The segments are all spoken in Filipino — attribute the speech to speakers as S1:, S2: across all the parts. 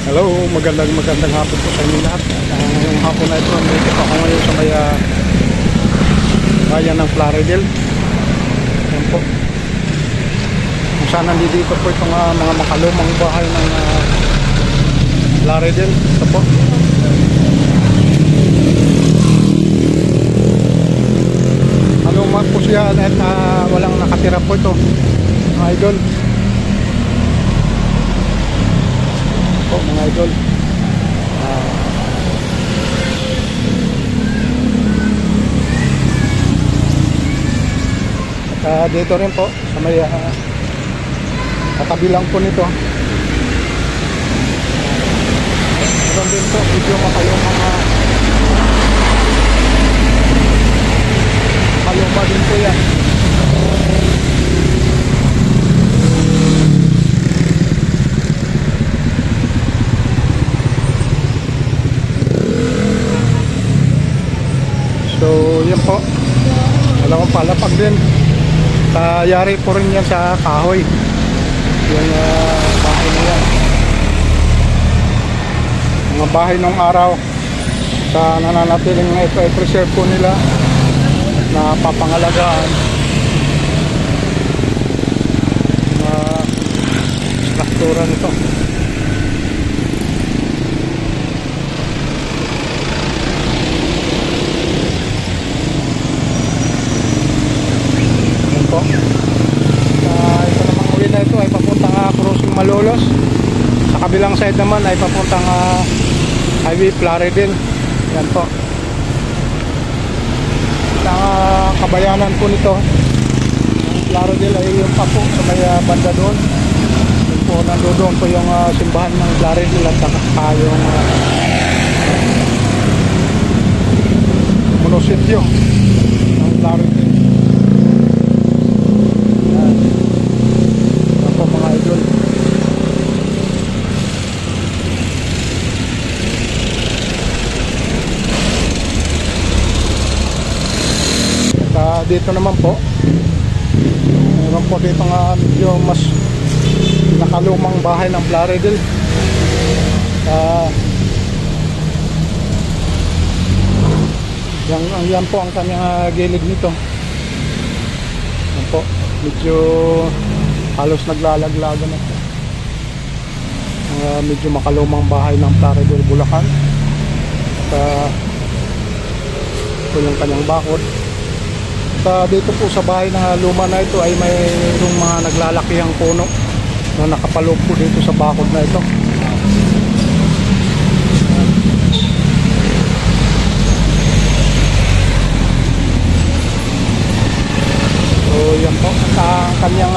S1: Hello, magandang hapon po sa inyo lahat. Ngayong hapon na ito, nandito ako ngayon sa may bayan ng Plaridel. Yan po. Kung saan nandito po itong mga makalumang bahay ng Plaridel. Ito po. Malumang po siya at walang nakatira po ito, mga idol. Mga idol, at dito rin po sa may katabi lang po nito, meron din po medyo makayong mga kaluma din po yan. So yan po, dalawang palapag din. Yari po rin yan sa kahoy, yung bahay na yan, mga bahay ng araw sa nananatiling na ito ay preserve po nila na papangalagaan na struktura nito. Ito namang uwi na ito ay papuntang Crossing Malolos. Sa kabilang side naman ay papuntang Highway Plaridel. Yan po. Ang kabayanan po nito Plaridel ay yung pa po sa may banda doon. Yun po, nandoon po yung simbahan ng Plaridel at saka yung munisipyo ng Plaridel. Dito naman po, meron po dito nga medyo mas nakalumang bahay ng Plaridel. Yan po ang kanyang gilid nito. Yan po, medyo halos naglalaglagan na po. Medyo makalumang bahay ng Plaridel, Bulacan. At ito yung kanyang bakod. Dito po sa bahay na luma na ito ay mayroong mga naglalakihang puno na nakapaloob po dito sa bakod na ito. So yan po, ang kanyang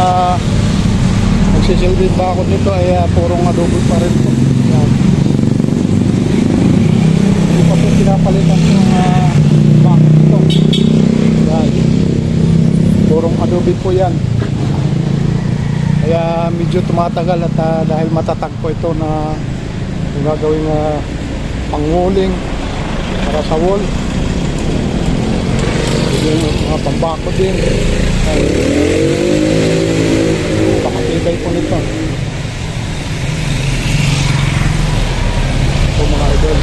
S1: nagsisilbing bakod nito ay purong adobe pa rin po. Yan. Hindi pa po pinapalitan yung bakod nito. Yan. Purong adobe po yan, kaya medyo tumatagal at dahil matatag po ito na gagawing panguling para sa wall, yung mga pambako din ay pakatibay po nito. So mga idol,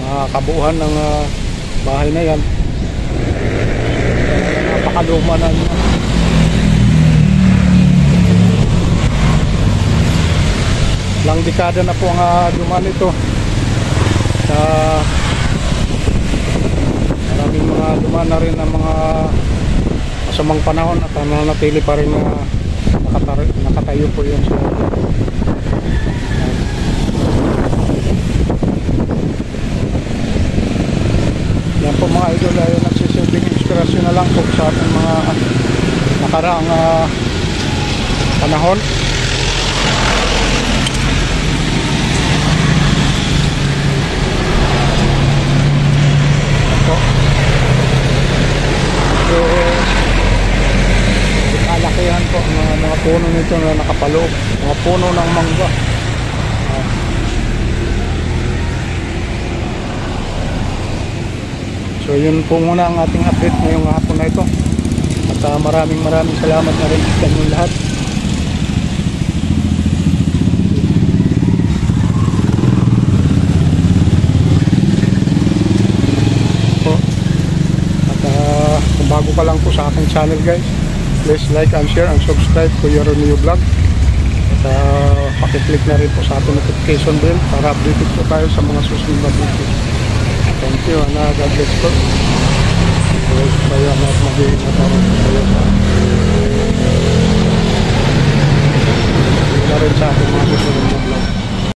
S1: mga kabuuan ng bahay na yan, napakaluma na niya. Ilang dekada na po ang luma nito. Maraming mga luma na rin ang mga masamang panahon at nanatili pa rin na nakatayo po yun sa yan po mga idol, ay nagsisilbing inspirasyon na lang po sa ating mga nakaraang panahon. So kalakihan po mga puno nito na nakapaloob, mga puno ng mangga. So yun po muna ang ating update ngayong hapon na ito. At maraming salamat na rin sa inyong lahat. bago ka lang po sa aking channel guys, please like and share and subscribe to your new vlog. At pakiclick na rin po sa ating notification bell para updated po tayo sa mga susunod na video. Thank you and God bless po. Kaya mag-iingat tayo.